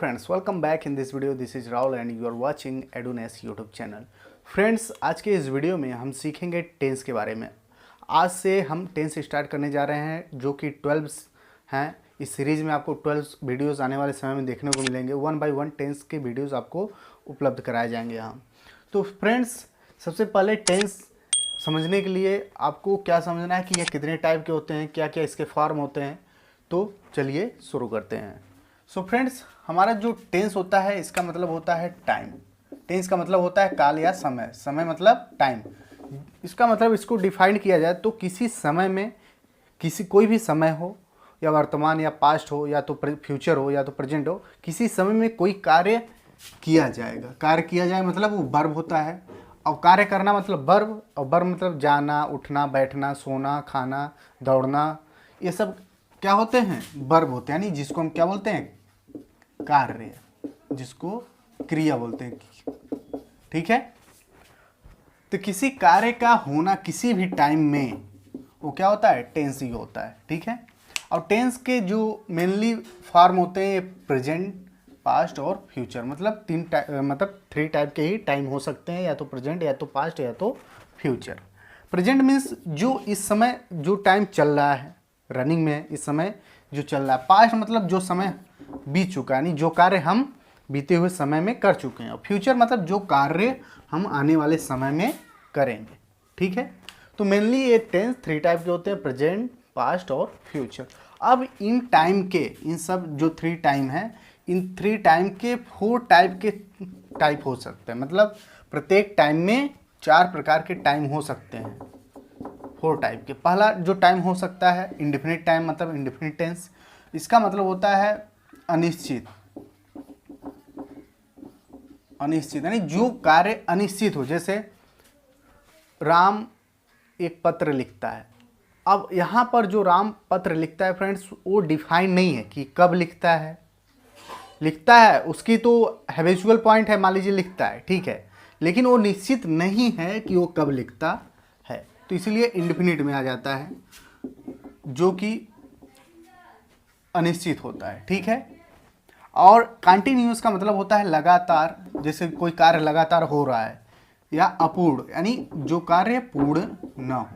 Friends, welcome back in this video. This is Rahul and you are watching Eduness YouTube channel. Friends, आज के इस video में हम सीखेंगे टेंस के बारे में। आज से हम टेंस स्टार्ट करने जा रहे हैं जो कि 12 हैं। इस सीरीज़ में आपको 12 वीडियोस आने वाले समय में देखने को मिलेंगे। 1 बाय 1 टेंस के वीडियोस आपको उपलब्ध कराए जाएंगे यहाँ। तो फ्रेंड्स, सबसे पहले टेंस समझने के लिए आपको क्या समझना है कि ये कितने टाइप के होते हैं, क्या क्या इसके फॉर्म होते हैं। तो चलिए शुरू करते हैं। सो फ्रेंड्स, हमारा जो टेंस होता है इसका मतलब होता है टाइम। टेंस का मतलब होता है काल या समय। समय मतलब टाइम। इसका मतलब इसको डिफाइन किया जाए तो किसी समय में, कोई भी समय हो, या वर्तमान या पास्ट हो, या तो फ्यूचर हो, या तो प्रेजेंट हो, किसी समय में कोई कार्य किया जाएगा। कार्य किया जाए मतलब वो वर्ब होता है। और कार्य करना मतलब वर्ब, और वर्ब मतलब जाना, उठना, बैठना, सोना, खाना, दौड़ना, ये सब क्या होते हैं? वर्ब होते हैं। यानी जिसको हम क्या बोलते हैं? कार्य, जिसको क्रिया बोलते हैं। ठीक है। तो किसी कार्य का होना किसी भी टाइम में वो क्या होता है? टेंस ही होता है। ठीक है। और टेंस के जो मेनली फॉर्म होते हैं प्रेजेंट, पास्ट और फ्यूचर। मतलब थ्री टाइप के ही टाइम हो सकते हैं, या तो प्रेजेंट, या तो पास्ट, या तो फ्यूचर। प्रेजेंट मीन्स जो इस समय जो टाइम चल रहा है, रनिंग में है, इस समय जो चल रहा है। पास्ट मतलब जो समय बीत चुका है, यानी जो कार्य हम बीते हुए समय में कर चुके हैं। और फ्यूचर मतलब जो कार्य हम आने वाले समय में करेंगे। ठीक है। तो मेनली ये टेंस 3 टाइप के होते हैं, प्रेजेंट, पास्ट और फ्यूचर। अब इन टाइम के, इन सब जो 3 टाइम है, इन 3 टाइम के 4 टाइप हो सकते हैं। मतलब प्रत्येक टाइम में 4 प्रकार के टाइम हो सकते हैं, 4 टाइप के। पहला जो टाइम हो सकता है इंडेफिनिट टाइम, मतलब इंडेफिनिट टेंस। इसका मतलब होता है अनिश्चित। अनिश्चित यानी जो कार्य अनिश्चित हो। जैसे राम एक पत्र लिखता है। अब यहाँ पर जो राम पत्र लिखता है फ्रेंड्स, वो डिफाइन नहीं है कि कब लिखता है। लिखता है, उसकी तो हैबिचुअल पॉइंट है, मान लीजिए लिखता है, ठीक है, लेकिन वो निश्चित नहीं है कि वो कब लिखता है। तो इसलिए इंडेफिनिट में आ जाता है, जो कि अनिश्चित होता है। ठीक है। और कंटिन्यूअस का मतलब होता है लगातार। जैसे कोई कार्य लगातार हो रहा है। या अपूर्ण, यानी जो कार्य पूर्ण न हो,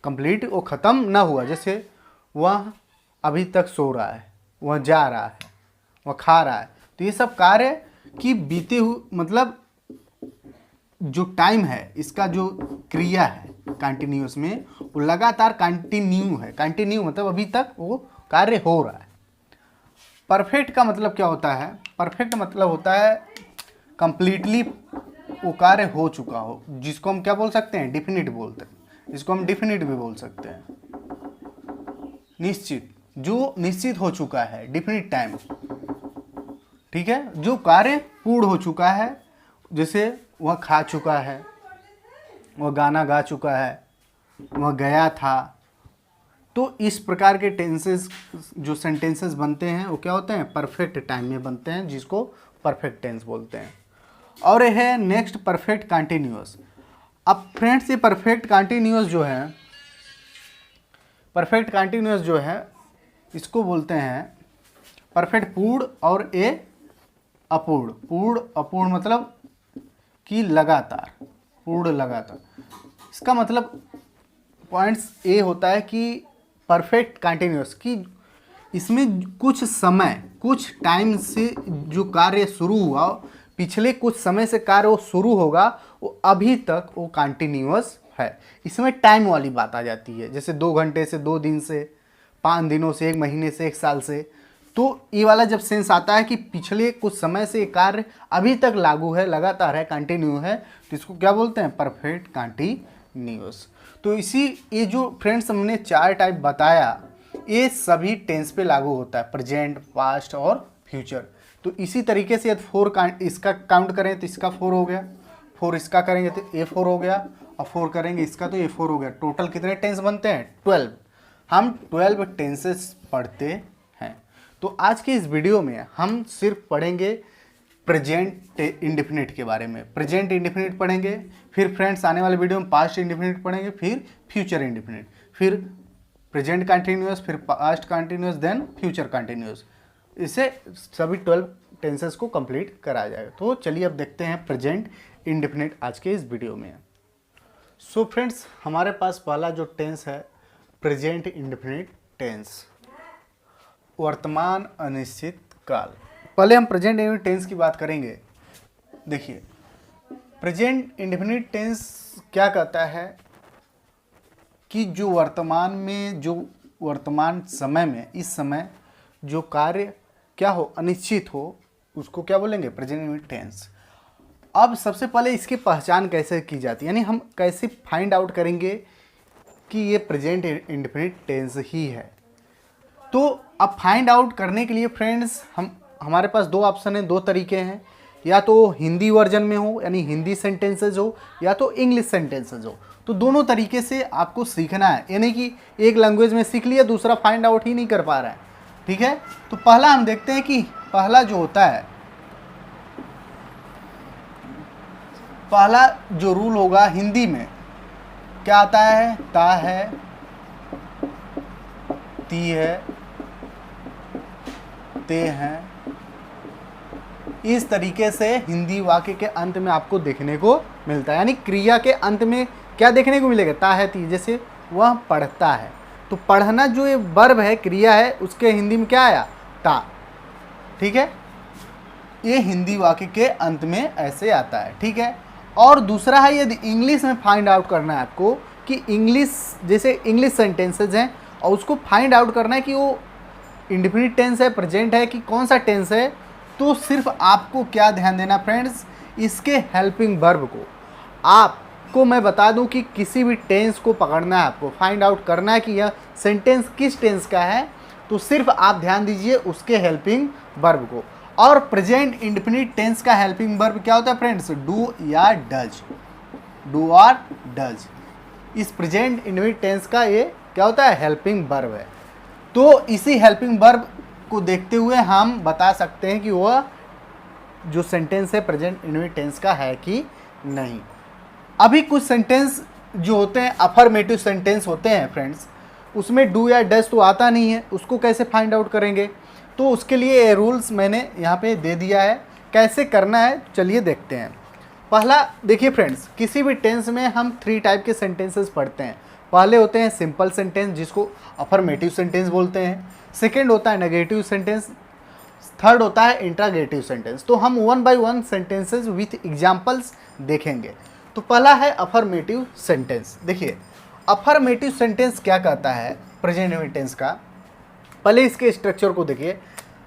कंप्लीट वो ख़त्म ना हुआ। जैसे वह अभी तक सो रहा है, वह जा रहा है, वह खा रहा है। तो ये सब कार्य की बीते हुए, मतलब जो टाइम है, इसका जो क्रिया है कंटिन्यूअस में, वो लगातार कंटिन्यू है। कंटिन्यू मतलब अभी तक वो कार्य हो रहा है। परफेक्ट का मतलब क्या होता है? परफेक्ट मतलब होता है कंप्लीटली वो कार्य हो चुका हो, जिसको हम क्या बोल सकते हैं? डिफिनिट बोलते हैं। जिसको हम डिफिनिट भी बोल सकते हैं। निश्चित, जो निश्चित हो चुका है, डिफिनिट टाइम। ठीक है। जो कार्य पूर्ण हो चुका है, जैसे वह खा चुका है, वह गाना गा चुका है, वह गया था। तो इस प्रकार के टेंसेस, जो सेंटेंसेस बनते हैं, वो क्या होते हैं? परफेक्ट टाइम में बनते हैं, जिसको परफेक्ट टेंस बोलते हैं। और यह है नेक्स्ट परफेक्ट कंटिन्यूअस। अब फ्रेंड्स, ये परफेक्ट कंटिन्यूअस जो है, इसको बोलते हैं परफेक्ट पूर्ण और ए अपूर्ण। पूर्ण अपूर्ण मतलब कि लगातार, पूर्ण लगातार। इसका मतलब पॉइंट्स ए होता है कि परफेक्ट कंटिन्यूअस, कि इसमें कुछ समय, कुछ टाइम से जो कार्य शुरू हुआ, पिछले कुछ समय से कार्य वो शुरू होगा, वो अभी तक वो कंटिन्यूअस है। इसमें टाइम वाली बात आ जाती है। जैसे 2 घंटे से, 2 दिन से, 5 दिनों से, 1 महीने से, 1 साल से। तो ये वाला जब सेंस आता है कि पिछले कुछ समय से कार्य अभी तक लागू है, लगातार है, कंटिन्यू है, तो इसको क्या बोलते हैं? Perfect continuous. तो ये जो फ्रेंड्स हमने 4 टाइप बताया, ये सभी टेंस पे लागू होता है, प्रेजेंट, पास्ट और फ्यूचर। तो इसी तरीके से यदि 4 इसका काउंट करें तो इसका 4 हो गया, 4 इसका करेंगे तो ए 4 हो गया, और 4 करेंगे इसका तो ए 4 हो गया। टोटल कितने टेंस बनते हैं? 12। हम 12 टेंसेस पढ़ते हैं। तो आज के इस वीडियो में हम सिर्फ पढ़ेंगे प्रेजेंट इंडेफिनिट के बारे में। प्रेजेंट इंडेफिनिट पढ़ेंगे, फिर फ्रेंड्स आने वाले वीडियो में पास्ट इंडेफिनिट पढ़ेंगे, फिर फ्यूचर इंडेफिनिट, फिर प्रेजेंट कंटिन्यूअस, फिर past continuous, then future continuous. इसे सभी 12 टेंसेस को कंप्लीट करा जाएगा। तो चलिए अब देखते हैं प्रेजेंट इंडेफिनिट आज के इस वीडियो में। सो फ्रेंड्स, हमारे पास पहला जो टेंस है प्रेजेंट इंडेफिनिट टेंस, वर्तमान अनिश्चित काल। पहले हम प्रेजेंट इंडेफिनिट टेंस की बात करेंगे। देखिए, प्रेजेंट इंडेफिनिट टेंस क्या कहता है कि जो वर्तमान में, जो वर्तमान समय में, इस समय जो कार्य क्या हो, अनिश्चित हो, उसको क्या बोलेंगे, प्रेजेंट इंडेफिनिट टेंस। अब सबसे पहले इसकी पहचान कैसे की जाती है, यानी हम कैसे फाइंड आउट करेंगे कि ये प्रेजेंट इंडेफिनिट टेंस ही है। तो अब फाइंड आउट करने के लिए फ्रेंड्स हमारे पास दो ऑप्शन हैं, दो तरीके हैं। या तो हिंदी वर्जन में हो, यानी हिंदी सेंटेंसेज हो, या तो इंग्लिश सेंटेंसेज हो। तो दोनों तरीके से आपको सीखना है, यानी कि एक लैंग्वेज में सीख लिया, दूसरा फाइंड आउट ही नहीं कर पा रहा है। ठीक है, तो पहला हम देखते हैं कि पहला जो होता है, पहला जो रूल होगा हिंदी में क्या आता है, ता है, ती है, ते हैं। इस तरीके से हिंदी वाक्य के अंत में आपको देखने को मिलता है, यानी क्रिया के अंत में क्या देखने को मिलेगा, ता है, ती। जैसे वह पढ़ता है, तो पढ़ना जो ये वर्ब है, क्रिया है, उसके हिंदी में क्या आया, ता। ठीक है, ये हिंदी वाक्य के अंत में ऐसे आता है। ठीक है, और दूसरा है यदि इंग्लिश में फाइंड आउट करना है आपको कि इंग्लिश, जैसे इंग्लिश सेंटेंसेज हैं और उसको फाइंड आउट करना है कि वो इंडेफिनिट टेंस है, प्रेजेंट है, कि कौन सा टेंस है। तो सिर्फ आपको क्या ध्यान देना फ्रेंड्स, इसके हेल्पिंग वर्ब को। आपको मैं बता दूं कि किसी भी टेंस को पकड़ना है, आपको फाइंड आउट करना है कि यह सेंटेंस किस टेंस का है, तो सिर्फ आप ध्यान दीजिए उसके हेल्पिंग वर्ब को। और प्रेजेंट इंडेफिनिट टेंस का हेल्पिंग वर्ब क्या होता है फ्रेंड्स, डू या डज, डू और डज। इस प्रेजेंट इंडेफिनिट टेंस का ये क्या होता है, हेल्पिंग वर्ब है। तो इसी हेल्पिंग वर्ब को देखते हुए हम बता सकते हैं कि वह जो सेंटेंस है प्रेजेंट इंडेफिनिट टेंस का है कि नहीं। अभी कुछ सेंटेंस जो होते हैं अफर्मेटिव सेंटेंस होते हैं फ्रेंड्स, उसमें डू या डज तो आता नहीं है, उसको कैसे फाइंड आउट करेंगे। तो उसके लिए ये रूल्स मैंने यहाँ पे दे दिया है, कैसे करना है चलिए देखते हैं। पहला देखिए फ्रेंड्स, किसी भी टेंस में हम 3 टाइप के सेंटेंसेस पढ़ते हैं। पहले होते हैं सिंपल सेंटेंस, जिसको अफर्मेटिव सेंटेंस बोलते हैं। सेकेंड होता है नेगेटिव सेंटेंस। थर्ड होता है इंट्रागेटिव सेंटेंस। तो हम 1 बाय 1 सेंटेंसेस विथ एग्जाम्पल्स देखेंगे। तो पहला है अफर्मेटिव सेंटेंस। देखिए, अफर्मेटिव सेंटेंस क्या कहता है प्रेजेंट इंडेफिनिट टेंस का। पहले इसके स्ट्रक्चर को देखिए।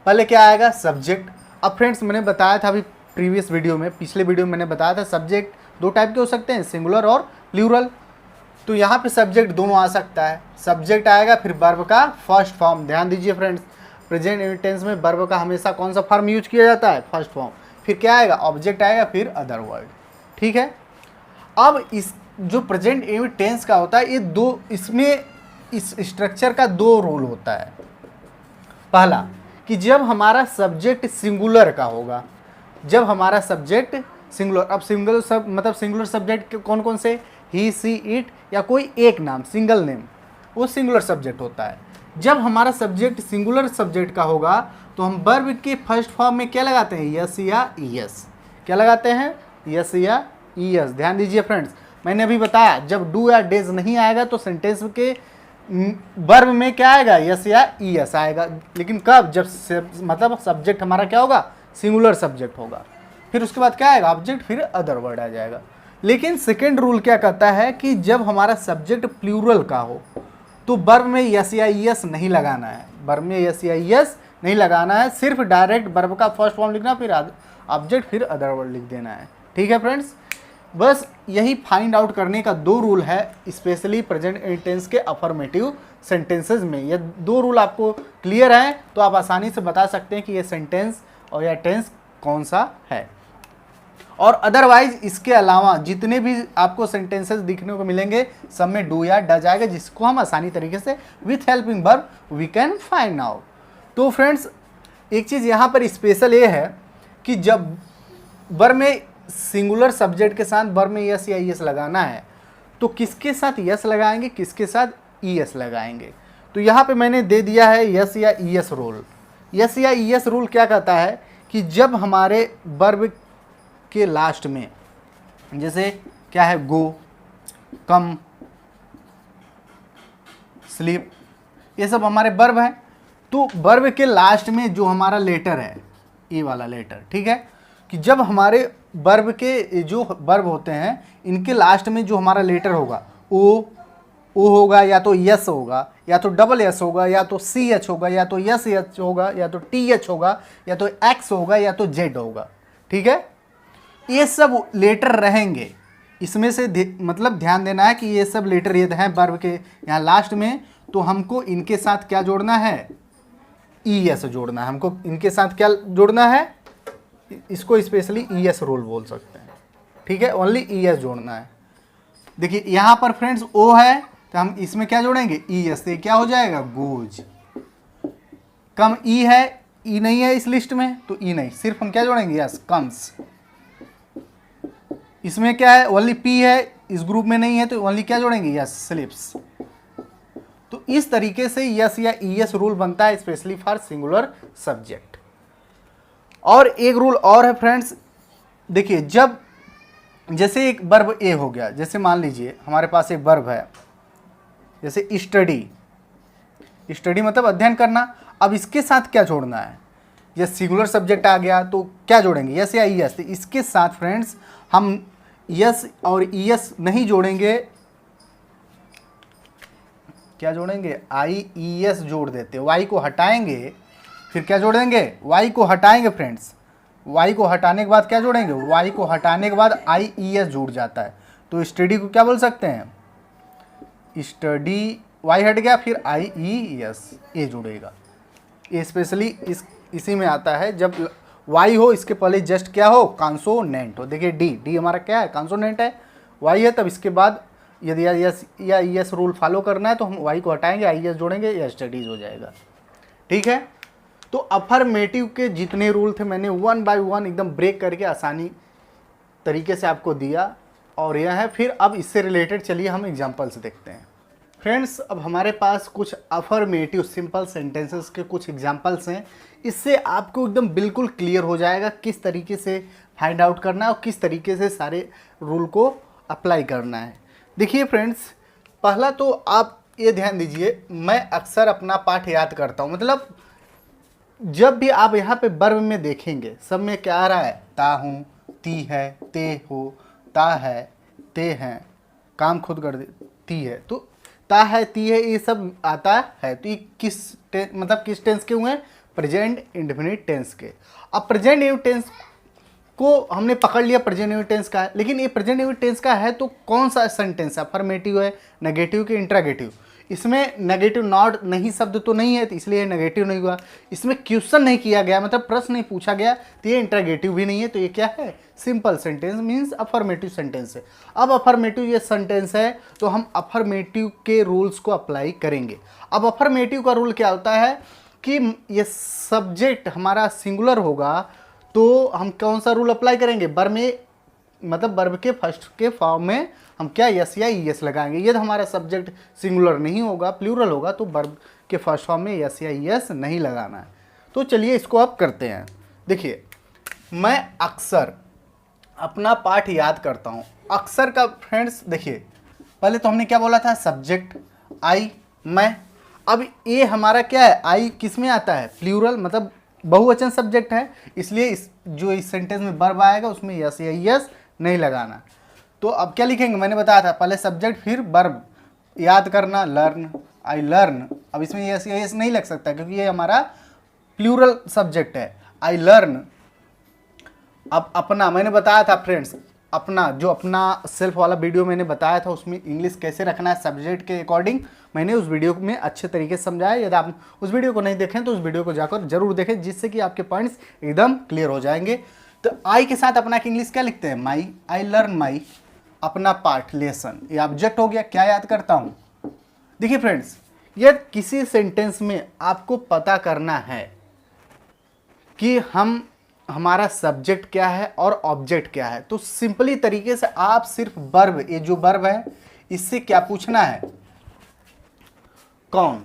पहले क्या आएगा, सब्जेक्ट। अब फ्रेंड्स मैंने बताया था अभी प्रीवियस वीडियो में, पिछले वीडियो में मैंने बताया था सब्जेक्ट 2 टाइप के हो सकते हैं, सिंगुलर और प्लूरल। तो यहाँ पे सब्जेक्ट दोनों आ सकता है। सब्जेक्ट आएगा, फिर वर्ब का फर्स्ट फॉर्म। ध्यान दीजिए फ्रेंड्स, प्रेजेंट इंडेफिनिट टेंस में वर्ब का हमेशा कौन सा फॉर्म यूज किया जाता है, फर्स्ट फॉर्म। फिर क्या आएगा, ऑब्जेक्ट आएगा, फिर अदर वर्ड। ठीक है, अब इस जो प्रेजेंट इंडेफिनिट टेंस का होता है, ये दो, इसमें इस स्ट्रक्चर का 2 रूल होता है। पहला कि जब हमारा सब्जेक्ट सिंगुलर का होगा, जब हमारा सब्जेक्ट सिंगुलर। अब सिंगुलर सब मतलब सिंगुलर सब्जेक्ट कौन कौन से, ही, सी, इट, या कोई एक नाम, सिंगल नेम, वो सिंगुलर सब्जेक्ट होता है। जब हमारा सब्जेक्ट सिंगुलर सब्जेक्ट का होगा तो हम वर्ब के फर्स्ट फॉर्म में क्या लगाते हैं, यस या ईएस। क्या लगाते हैं, यस या ईएस। ध्यान दीजिए फ्रेंड्स, मैंने अभी बताया जब डू या डेज नहीं आएगा तो सेंटेंस के वर्ब में क्या आएगा, यस या ईएस आएगा। लेकिन कब, जब मतलब सब्जेक्ट हमारा क्या होगा, सिंगुलर सब्जेक्ट होगा। फिर उसके बाद क्या आएगा, ऑब्जेक्ट, फिर अदर वर्ड आ जाएगा। लेकिन सेकेंड रूल क्या कहता है कि जब हमारा सब्जेक्ट प्लूरल का हो तो वर्ब में यस या ईएस नहीं लगाना है, वर्ब में यस या ईएस नहीं लगाना है, सिर्फ डायरेक्ट वर्ब का फर्स्ट फॉर्म लिखना, फिर ऑब्जेक्ट, फिर अदर वर्ड लिख देना है। ठीक है फ्रेंड्स, बस यही फाइंड आउट करने का 2 रूल है, स्पेशली प्रेजेंट टेंस के अफर्मेटिव सेंटेंसेस में। ये 2 रूल आपको क्लियर है तो आप आसानी से बता सकते हैं कि ये सेंटेंस और यह टेंस कौन सा है। और अदरवाइज इसके अलावा जितने भी आपको सेंटेंसेस दिखने को मिलेंगे सब में डू या डज आएगा, जिसको हम आसानी तरीके से with helping verb we can find out. तो फ्रेंड्स, एक चीज़ यहाँ पर स्पेशल ये है कि जब वर्ब में सिंगुलर सब्जेक्ट के साथ वर्ब में यस या ईएस लगाना है तो किसके साथ यस लगाएंगे, किसके साथ ईएस लगाएंगे। तो यहाँ पे मैंने दे दिया है यस या ईएस रोल। यस या ईएस रूल क्या कहता है कि जब हमारे वर्ब के लास्ट में, जैसे क्या है, गो, कम, स्लीप, ये सब हमारे वर्ब हैं, तो वर्ब के लास्ट में जो हमारा लेटर है, ए वाला लेटर, ठीक है, कि जब हमारे वर्ब के जो वर्ब होते हैं इनके लास्ट में जो हमारा लेटर होगा, ओ होगा, या तो यस होगा, या तो डबल एस होगा, या तो सी एच होगा, या तो यस एच होगा, या तो टी एच होगा, या तो एक्स होगा, या तो जेड होगा, ठीक है, ये सब लेटर रहेंगे। इसमें से मतलब ध्यान देना है कि ये सब लेटर ये हैं वर्ब के यहाँ लास्ट में, तो हमको इनके साथ क्या जोड़ना है, ई एस जोड़ना है। हमको इनके साथ क्या जोड़ना है, इसको स्पेशली ई एस रूल बोल सकते हैं, ठीक है, ओनली ई एस जोड़ना है। देखिए यहाँ पर फ्रेंड्स ओ है तो हम इसमें क्या जोड़ेंगे, ई एस, से क्या हो जाएगा, गोज। कम ई है, ई नहीं है इस लिस्ट में तो ई नहीं, सिर्फ हम क्या जोड़ेंगे, यस, कम्स। इसमें क्या है, ओनली पी है, इस ग्रुप में नहीं है तो ओनली क्या जोड़ेंगे, यस, स्लिप्स। तो इस तरीके से यस या ई एस रूल बनता है स्पेशली फॉर सिंगुलर सब्जेक्ट। और एक रूल और है फ्रेंड्स, देखिए जब जैसे एक वर्ब ए हो गया, जैसे मान लीजिए हमारे पास एक वर्ब है जैसे स्टडी, स्टडी मतलब अध्ययन करना। अब इसके साथ क्या जोड़ना है, ये सिंगुलर सब्जेक्ट आ गया तो क्या जोड़ेंगे, यस या ई एस। तो इसके साथ फ्रेंड्स हम यस और ई एस नहीं जोड़ेंगे, क्या जोड़ेंगे, आई ई एस जोड़ देते, वाई को हटाएंगे, फिर क्या जोड़ेंगे, वाई को हटाएंगे फ्रेंड्स, वाई को हटाने के बाद क्या जोड़ेंगे, वाई को हटाने के बाद आई ई एस जुड़ जाता है। तो स्टडी को क्या बोल सकते हैं, स्टडी, वाई हट गया, फिर आई ई एस, ए जुड़ेगा। ये स्पेशली इसी में आता है जब वाई हो, इसके पहले जस्ट क्या हो, कॉन्सोनेंट हो। देखिए डी हमारा क्या है, कॉन्सोनेंट है, वाई है, तब इसके बाद यदि यस या ई एस रूल फॉलो करना है तो हम वाई को हटाएंगे, आई एस जोड़ेंगे, या स्टडीज हो जाएगा, ठीक है। तो अफर्मेटिव के जितने रूल थे मैंने वन बाय वन एकदम ब्रेक करके आसानी तरीके से आपको दिया, और यह है। फिर अब इससे रिलेटेड चलिए हम एग्जांपल्स देखते हैं। फ्रेंड्स अब हमारे पास कुछ अफर्मेटिव सिंपल सेंटेंसेस के कुछ एग्जांपल्स हैं, इससे आपको एकदम बिल्कुल क्लियर हो जाएगा किस तरीके से फाइंड आउट करना है और किस तरीके से सारे रूल को अप्लाई करना है। देखिए फ्रेंड्स, पहला तो आप ये ध्यान दीजिए, मैं अक्सर अपना पाठ याद करता हूँ, मतलब जब भी आप यहाँ पे वर्ब में देखेंगे सब में क्या आ रहा है, ता हूँ, ती है, ते हो, ता है, ते हैं, काम खुद कर दे, ती है, तो ता है, ती है, ये सब आता है। तो ये किस टेंस के हुए हैं, प्रेजेंट इंडेफिनिट टेंस के। अब प्रेजेंट इंडेफिनिट टेंस को हमने पकड़ लिया, प्रेजेंट इंडेफिनिट टेंस का है, लेकिन ये प्रेजेंट इंडेफिनिट टेंस का है तो कौन सा सेंटेंस है, अफर्मेटिव है, नेगेटिव के इंट्रागेटिव। इसमें नेगेटिव नॉट नहीं शब्द तो नहीं है तो इसलिए नेगेटिव नहीं हुआ। इसमें क्वेश्चन नहीं किया गया, मतलब प्रश्न नहीं पूछा गया, तो ये इंट्रागेटिव भी नहीं है, तो ये क्या है, simple sentence, means affirmative sentence है। अब अफर्मेटिव ये सेंटेंस है तो हम अफर्मेटिव के रूल्स को अप्लाई करेंगे। अब अफर्मेटिव का रूल क्या होता है कि ये सब्जेक्ट हमारा सिंगुलर होगा तो हम कौन सा रूल अप्लाई करेंगे, वर्ब में, मतलब वर्ब के फर्स्ट के फॉर्म में हम क्या यस या ई एस लगाएंगे। यदि हमारा सब्जेक्ट सिंगुलर नहीं होगा, प्लूरल होगा, तो वर्ब के फर्स्ट फॉर्म में यस या ई एस नहीं लगाना है। तो चलिए इसको अब करते हैं। देखिए मैं अक्सर अपना पाठ याद करता हूँ, अक्सर का फ्रेंड्स देखिए, पहले तो हमने क्या बोला था, सब्जेक्ट आई, मैं। अब ये हमारा क्या है, आई किस में आता है, प्लूरल, मतलब बहुवचन सब्जेक्ट है, इसलिए इस सेंटेंस में वर्ब आएगा उसमें यस या ई एस नहीं लगाना। तो अब क्या लिखेंगे, मैंने बताया था पहले सब्जेक्ट फिर वर्ब, याद करना, लर्न, आई लर्न। अब इसमें यस या एस नहीं लग सकता क्योंकि ये हमारा प्लूरल सब्जेक्ट है, आई लर्न। अब अपना, मैंने बताया था फ्रेंड्स, अपना जो अपना सेल्फ वाला वीडियो मैंने बताया था उसमें इंग्लिश कैसे रखना है सब्जेक्ट के अकॉर्डिंग, मैंने उस वीडियो में अच्छे तरीके से समझाया। यदि आप उस वीडियो को नहीं देखें तो उस वीडियो को जाकर जरूर देखें, जिससे कि आपके पॉइंट्स एकदम क्लियर हो जाएंगे। तो आई के साथ अपना इंग्लिश क्या लिखते हैं, माई, आई लर्न माई, अपना पार्ट, लेसन, ये ऑब्जेक्ट हो गया। क्या याद करता हूँ, देखिए फ्रेंड्स, यदि किसी सेंटेंस में आपको पता करना है कि हमारा सब्जेक्ट क्या है और ऑब्जेक्ट क्या है, तो सिंपली तरीके से आप सिर्फ वर्ब, ये जो वर्ब है इससे क्या पूछना है, कौन,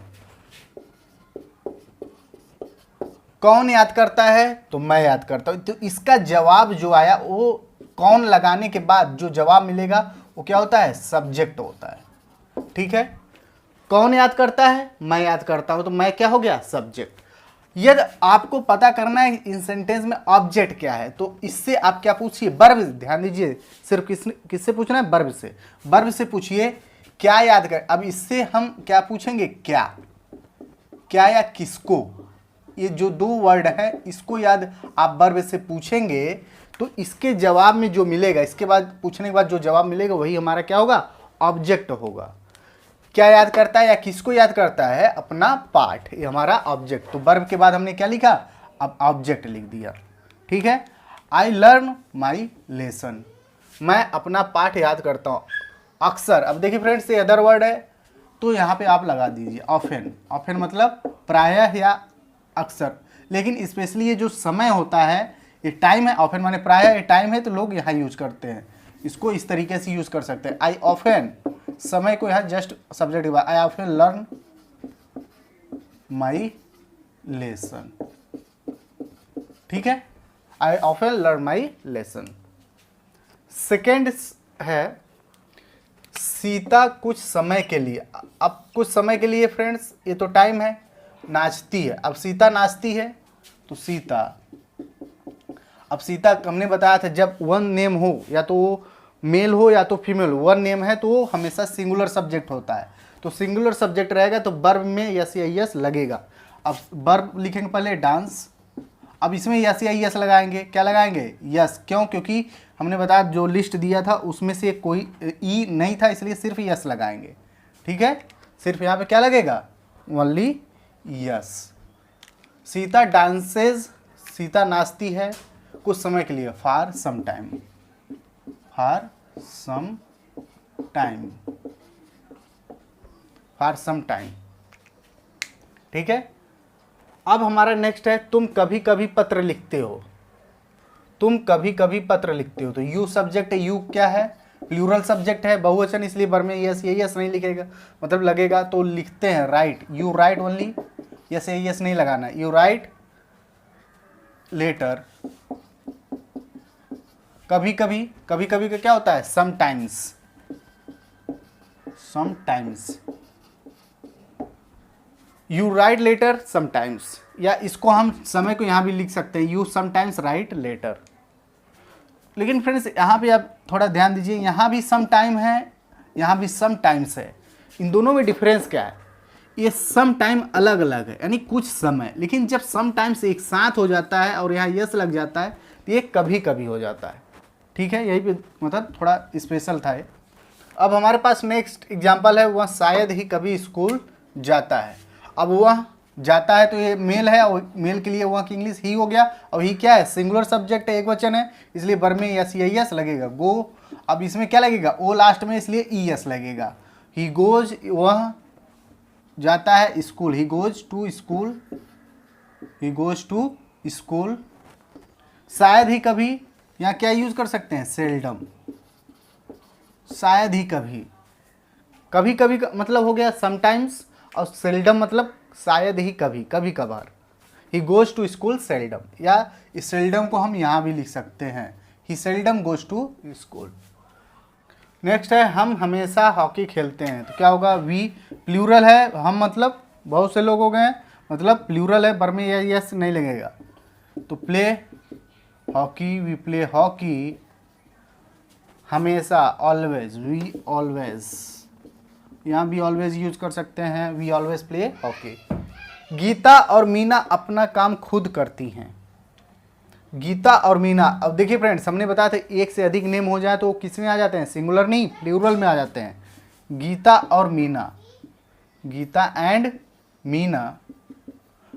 कौन याद करता है? तो मैं याद करता हूं। तो इसका जवाब जो आया वो कौन लगाने के बाद जो जवाब मिलेगा वो क्या होता है? सब्जेक्ट होता है। ठीक है, कौन याद करता है? मैं याद करता हूं, तो मैं क्या हो गया? सब्जेक्ट। यदि आपको पता करना है इन सेंटेंस में ऑब्जेक्ट क्या है, तो इससे आप क्या पूछिए? वर्ब। ध्यान दीजिए, सिर्फ किससे पूछना है? वर्ब से। वर्ब से पूछिए क्या याद कर। अब इससे हम क्या पूछेंगे? क्या, क्या या किसको। ये जो दो वर्ड है इसको याद आप वर्ब से पूछेंगे तो इसके जवाब में जो मिलेगा, इसके बाद पूछने के बाद जो जवाब मिलेगा वही हमारा क्या होगा? ऑब्जेक्ट होगा। क्या याद करता है या किसको याद करता है? अपना पाठ, ये हमारा ऑब्जेक्ट। तो वर्ब के बाद हमने क्या लिखा? अब ऑब्जेक्ट लिख दिया। ठीक है, आई लर्न माई लेसन, मैं अपना पाठ याद करता हूँ। अक्सर, अब देखिए फ्रेंड्स, ये अदर वर्ड है तो यहाँ पे आप लगा दीजिए ऑफेन। ऑफेन मतलब प्रायः या अक्सर, लेकिन स्पेशली ये जो समय होता है, ये टाइम है। ऑफेन माने प्रायः, ये टाइम है तो लोग यहाँ यूज करते हैं। इसको इस तरीके से यूज कर सकते हैं। आई ऑफेन, समय को यहाँ जस्ट सब्जेक्ट हुआ। I often learn my lesson. ठीक है, I often learn my lesson. Second है सीता कुछ समय के लिए। अब कुछ समय के लिए फ्रेंड्स, ये तो टाइम है, नाचती है। अब सीता नाचती है तो सीता। अब सीता हमने बताया था जब वन नेम हो, या तो मेल हो या तो फीमेल हो, वन नेम है तो वो हमेशा सिंगुलर सब्जेक्ट होता है। तो सिंगुलर सब्जेक्ट रहेगा तो वर्ब में यस या यस लगेगा। अब वर्ब लिखेंगे पहले डांस, अब इसमें यस या यस लगाएंगे। क्या लगाएंगे? यस। क्यों? क्योंकि हमने बताया जो लिस्ट दिया था उसमें से कोई ई नहीं था, इसलिए सिर्फ यस लगाएंगे। ठीक है, सिर्फ यहाँ पे क्या लगेगा? Only S. Sita dances, Sita नाचती है कुछ समय के लिए, for some time. For some time, for some time. ठीक है, अब हमारा नेक्स्ट है तुम कभी कभी पत्र लिखते हो। तुम कभी कभी पत्र लिखते हो, तो यू सब्जेक्ट है। यू क्या है? प्लूरल सब्जेक्ट है, बहुवचन, इसलिए वर्ब में यस ये यस नहीं लिखेगा, मतलब लगेगा। तो लिखते हैं right, you right only, yes ये यस नहीं लगाना। यू राइट लेटर, कभी कभी। कभी कभी का क्या होता है? Sometimes. Sometimes you write letter sometimes, या इसको हम समय को यहाँ भी लिख सकते हैं, यू समटाइम्स राइट लेटर। लेकिन फ्रेंड्स यहाँ पे आप थोड़ा ध्यान दीजिए, यहाँ भी सम टाइम है, यहाँ भी सम टाइम्स है। इन दोनों में डिफरेंस क्या है? ये सम टाइम अलग अलग है, यानी कुछ समय, लेकिन जब सम टाइम्स एक साथ हो जाता है और यहाँ यस लग जाता है तो ये कभी कभी हो जाता है। ठीक है, यही पे मतलब थोड़ा स्पेशल था ये। अब हमारे पास नेक्स्ट एग्जाम्पल है, वह शायद ही कभी स्कूल जाता है। अब वह जाता है तो ये मेल है, और मेल के लिए वह की इंग्लिश ही हो गया। और ही क्या है? सिंगुलर सब्जेक्ट है, एक वचन है, इसलिए वर्ब में यस या यस लगेगा। गो, अब इसमें क्या लगेगा? ओ लास्ट में, इसलिए ई यस लगेगा। ही गोज, वह जाता है school. He goes to school, he goes to school. शायद ही कभी, यहाँ क्या यूज कर सकते हैं? सेल्डम। शायद ही कभी, कभी कभी का मतलब हो गया समटाइम्स, और सेल्डम मतलब शायद ही कभी, कभी कभार। He goes to school seldom, या सेल्डम को हम यहाँ भी लिख सकते हैं, he seldom goes to school. Next है हम हमेशा हॉकी खेलते हैं, तो क्या होगा? वी प्लूरल है, हम मतलब बहुत से लोग हो गए हैं, मतलब प्लूरल है, वर्ब में यस नहीं लगेगा। तो play hockey, we play hockey हमेशा, ऑलवेज, वी ऑलवेज, यहाँ भी ऑलवेज यूज कर सकते हैं, we always play hockey. Gita और मीना अपना काम खुद करती हैं। गीता और मीना, अब देखिए फ्रेंड्स हमने बताया था एक से अधिक नेम हो जाए तो किस में आ जाते हैं? सिंगुलर नहीं, प्लूरल में आ जाते हैं। गीता और मीना, गीता एंड मीना।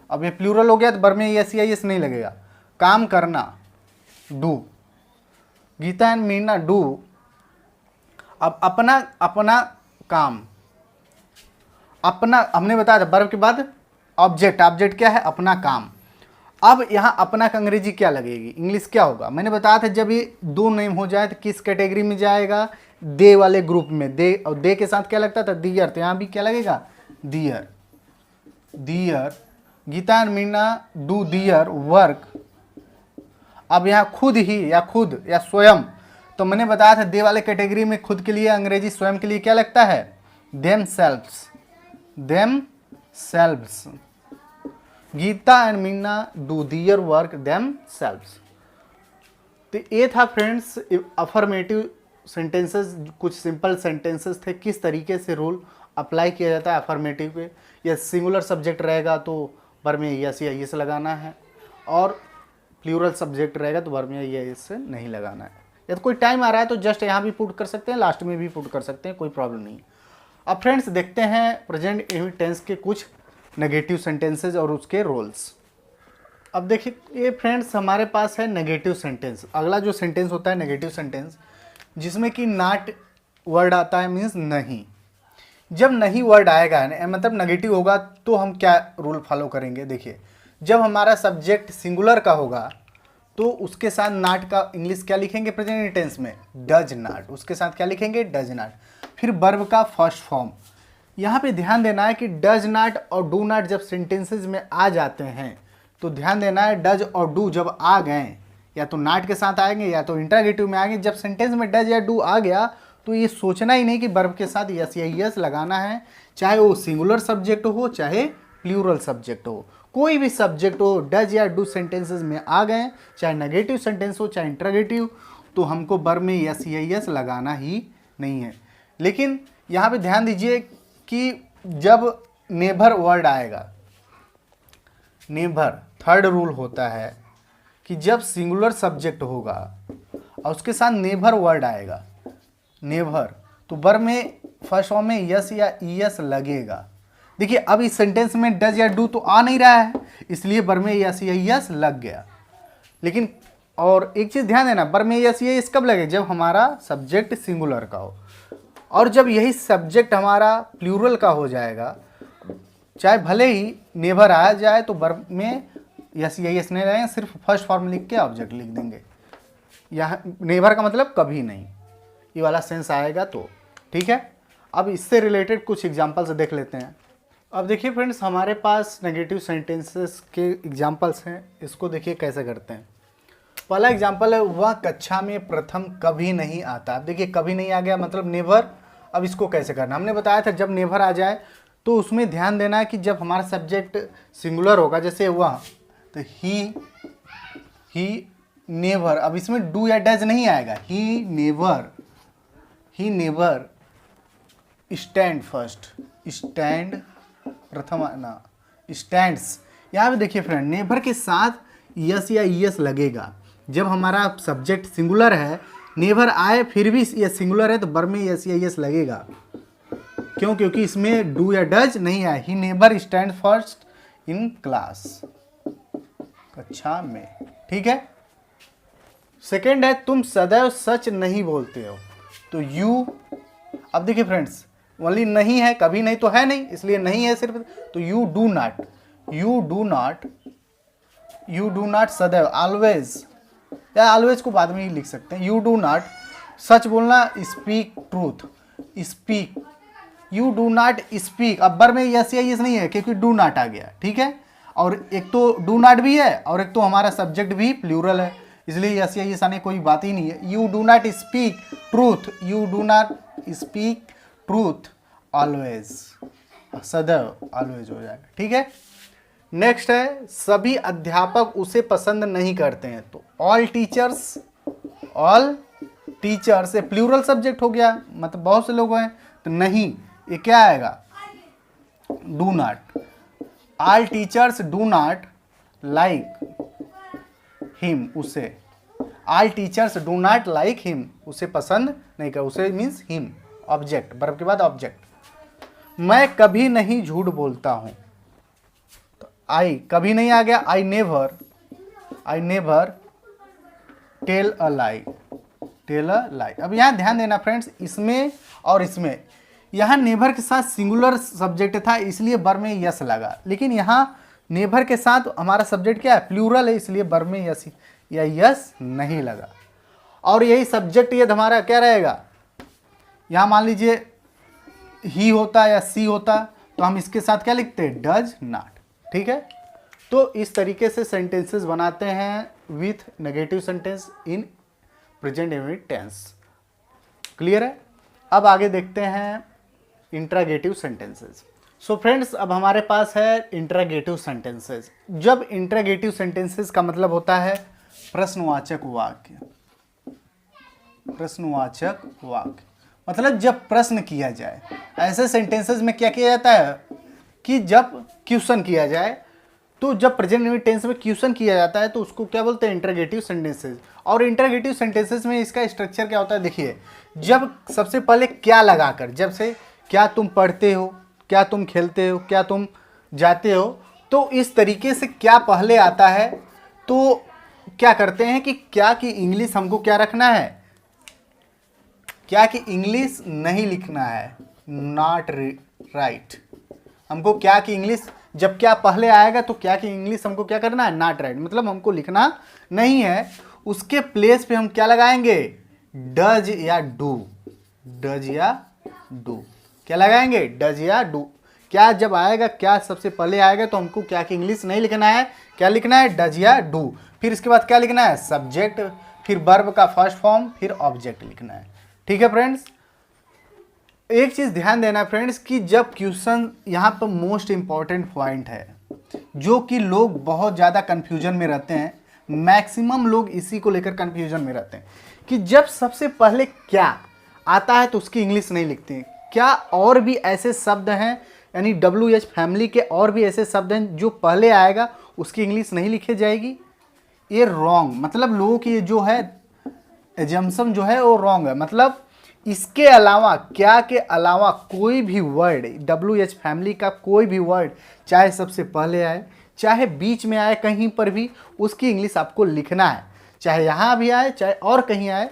अब ये प्लूरल हो गया तो वर्ब में यस या यस नहीं लगेगा। काम करना, do, Gita and Meena do. अब अपना, अपना काम, अपना हमने बताया था वर्ब के बाद ऑब्जेक्ट। ऑब्जेक्ट क्या है? अपना काम। अब यहाँ अपना का अंग्रेजी क्या लगेगी? इंग्लिश क्या होगा? मैंने बताया था जब ये दो नेम हो जाए तो किस कैटेगरी में जाएगा? दे वाले ग्रुप में। दे, और दे के साथ क्या लगता था? दियर, तो यहाँ भी क्या लगेगा? Their, their Gita and Meena do their work. अब यहाँ खुद ही या खुद या स्वयं, तो मैंने बताया था दे वाले कैटेगरी में खुद के लिए अंग्रेजी स्वयं के लिए क्या लगता है, themselves, themselves. Gita and Meena do their work themselves. तो ये था फ्रेंड्स अफर्मेटिव सेंटेंसेस, कुछ सिंपल सेंटेंसेस थे, किस तरीके से रूल अप्लाई किया जाता है अफर्मेटिव पे। या सिंगुलर सब्जेक्ट रहेगा तो वर्ब में यस या यस लगाना है, और प्लूरल सब्जेक्ट रहेगा तो वर्ब में यस नहीं लगाना है। या तो कोई टाइम आ रहा है तो जस्ट यहाँ भी पुट कर सकते हैं, लास्ट में भी पुट कर सकते हैं, कोई प्रॉब्लम नहीं। अब फ्रेंड्स देखते हैं प्रेजेंट टेंस के कुछ नेगेटिव सेंटेंसेज और उसके रोल्स। अब देखिए ये फ्रेंड्स हमारे पास है नेगेटिव सेंटेंस। अगला जो सेंटेंस होता है नेगेटिव सेंटेंस, जिसमें कि नॉट वर्ड आता है, मीन्स नहीं। जब नहीं वर्ड आएगा मतलब नेगेटिव होगा तो हम क्या रूल फॉलो करेंगे। देखिए जब हमारा सब्जेक्ट सिंगुलर का होगा तो उसके साथ नॉट का इंग्लिश क्या लिखेंगे प्रेजेंट टेंस में, डज नॉट। उसके साथ क्या लिखेंगे, डज नॉट। फिर वर्ब का फर्स्ट फॉर्म, यहाँ पे ध्यान देना है कि डज नॉट और डू नॉट जब सेंटेंसेज में आ जाते हैं तो ध्यान देना है डज और डू जब आ गए या तो नॉट के साथ आएंगे या तो इंटरोगेटिव में आएंगे। जब सेंटेंस में डज या डू आ गया तो ये सोचना ही नहीं कि वर्ब के साथ यस या यस लगाना है, चाहे वो सिंगुलर सब्जेक्ट हो चाहे प्लूरल सब्जेक्ट हो, कोई भी सब्जेक्ट हो, डज या डू सेंटेंसेस में आ गए, चाहे नेगेटिव सेंटेंस हो चाहे इंटरोगेटिव, तो हमको वर्ब में यस या यस लगाना ही नहीं है। लेकिन यहाँ पे ध्यान दीजिए कि जब नेबर वर्ड आएगा, नेबर थर्ड रूल होता है कि जब सिंगुलर सब्जेक्ट होगा और उसके साथ नेबर वर्ड आएगा, नेबर, तो वर्ब में फर्स्ट फॉर्म में यस या ईएस लगेगा। देखिए अब इस सेंटेंस में डज या डू तो आ नहीं रहा है, इसलिए वर्ब में यस या ईएस लग गया। लेकिन और एक चीज़ ध्यान देना, वर्ब में यस या ईएस कब लगे, जब हमारा सब्जेक्ट सिंगुलर का हो, और जब यही सब्जेक्ट हमारा प्लूरल का हो जाएगा, चाहे भले ही नेबर आ जाए तो वर्ब में यस या यस नहीं रहेगा, सिर्फ फर्स्ट फॉर्म लिख के ऑब्जेक्ट लिख देंगे। यहाँ नेबर का मतलब कभी नहीं, ये वाला सेंस आएगा तो ठीक है। अब इससे रिलेटेड कुछ एग्जांपल्स देख लेते हैं। अब देखिए फ्रेंड्स हमारे पास नेगेटिव सेंटेंसेस के एग्जांपल्स हैं, इसको देखिए कैसे करते हैं। पहला एग्जांपल है वह कक्षा में प्रथम कभी नहीं आता। अब देखिए कभी नहीं आ गया मतलब नेवर। अब इसको कैसे करना, हमने बताया था जब नेवर आ जाए तो उसमें ध्यान देना है कि जब हमारा सब्जेक्ट सिंगुलर होगा, जैसे वह, तो ही नेवर, अब इसमें डू या डज नहीं आएगा, he never stand first, stand प्रथम ना, स्टैंड्स। यहाँ पे देखिए फ्रेंड नेवर के साथ यस या ईएस लगेगा। जब हमारा सब्जेक्ट सिंगुलर है, नेवर आए फिर भी ये सिंगुलर है तो वर्ब में यस या ईएस लगेगा। क्यों, क्योंकि इसमें डू या डज नहीं आया। He never stand first in class, कक्षा में, ठीक है। सेकेंड है तुम सदैव सच नहीं बोलते हो, तो यू। अब देखिए फ्रेंड्स ओनली नहीं है, कभी नहीं तो है नहीं, इसलिए नहीं है सिर्फ, तो यू डू नॉट सदैव, ऑलवेज, या ऑलवेज को बाद में ही लिख सकते हैं। यू डू नॉट, सच बोलना, speak truth, speak, you do not speak. अब वर्ब में यस या यस नहीं है क्योंकि डू नॉट आ गया, ठीक है। और एक तो डू नॉट भी है और एक तो हमारा सब्जेक्ट भी प्लूरल है, इसलिए यस या यस आने कोई बात ही नहीं है। You do not speak truth, you do not speak truth always, सदैव ऑलवेज हो जाएगा, ठीक है। नेक्स्ट है सभी अध्यापक उसे पसंद नहीं करते हैं, तो ऑल टीचर्स ये प्लूरल सब्जेक्ट हो गया, मतलब बहुत से लोग हैं, तो नहीं ये क्या आएगा, do not. All teachers do not like him, उसे, all teachers do not like him, उसे पसंद नहीं कर, उसे मीन्स हिम, ऑब्जेक्ट, वर्ब के बाद ऑब्जेक्ट। मैं कभी नहीं झूठ बोलता हूं, तो आई कभी नहीं आ गया, आई नेवर टेल अ लाई, अब यहां ध्यान देना फ्रेंड्स, इसमें और इसमें, यहां नेवर के साथ सिंगुलर सब्जेक्ट था इसलिए वर्ब में यस लगा, लेकिन यहां नेवर के साथ हमारा सब्जेक्ट क्या है, प्लूरल है, इसलिए वर्ब में यस या यस नहीं लगा। और यही सब्जेक्ट ये हमारा क्या रहेगा, यहाँ मान लीजिए ही होता या सी होता तो हम इसके साथ क्या लिखते हैं, डज नॉट, ठीक है। तो इस तरीके से सेंटेंसेस बनाते हैं with negative sentence in present indefinite tense. Clear है? अब आगे देखते हैं इंट्रागेटिव सेंटेंसेस। सो फ्रेंड्स, अब हमारे पास है इंट्रागेटिव सेंटेंसेस। जब इंट्रागेटिव सेंटेंसेस का मतलब होता है प्रश्नवाचक वाक्य। प्रश्नवाचक वाक्य मतलब जब प्रश्न किया जाए। ऐसे सेंटेंसेस में क्या किया जाता है कि जब क्वेश्चन किया जाए, तो जब प्रेजेंट इंडेफिनिट टेंस में क्वेश्चन किया जाता है तो उसको क्या बोलते हैं? Interrogative sentences. और इंट्रागेटिव सेंटेंसेस में इसका स्ट्रक्चर क्या होता है? देखिए, जब सबसे पहले क्या लगाकर, जब से क्या तुम पढ़ते हो, क्या तुम खेलते हो, क्या तुम जाते हो, तो इस तरीके से क्या पहले आता है तो क्या करते हैं कि क्या की इंग्लिश हमको क्या रखना है? क्या की इंग्लिश नहीं लिखना है, नॉट राइट। हमको क्या की इंग्लिश, जब क्या पहले आएगा तो क्या की इंग्लिश हमको क्या करना है? नॉट राइट, मतलब हमको लिखना नहीं है। उसके प्लेस पे हम क्या लगाएंगे? डज या डू। डज या डू क्या लगाएंगे? डज या डू। क्या जब आएगा, क्या सबसे पहले आएगा तो हमको क्या की इंग्लिश नहीं लिखना है, क्या लिखना है? डज या डू। फिर इसके बाद क्या लिखना है? सब्जेक्ट, फिर वर्ब का फर्स्ट फॉर्म, फिर ऑब्जेक्ट लिखना है। ठीक है फ्रेंड्स? एक चीज ध्यान देना फ्रेंड्स कि जब क्वेश्चन, यहाँ पर मोस्ट इंपॉर्टेंट पॉइंट है जो कि लोग बहुत ज़्यादा कंफ्यूजन में रहते हैं, मैक्सिमम लोग इसी को लेकर कंफ्यूजन में रहते हैं कि जब सबसे पहले क्या आता है तो उसकी इंग्लिश नहीं लिखते। क्या और भी ऐसे शब्द हैं, यानी WH फैमिली के और भी ऐसे शब्द हैं जो पहले आएगा उसकी इंग्लिश नहीं लिखी जाएगी? ये रॉन्ग, मतलब लोगों की जो है एजम्पशन जो है वो रॉन्ग है। मतलब इसके अलावा, क्या के अलावा कोई भी वर्ड, WH फैमिली का कोई भी वर्ड, चाहे सबसे पहले आए चाहे बीच में आए, कहीं पर भी उसकी इंग्लिश आपको लिखना है, चाहे यहाँ भी आए चाहे और कहीं आए।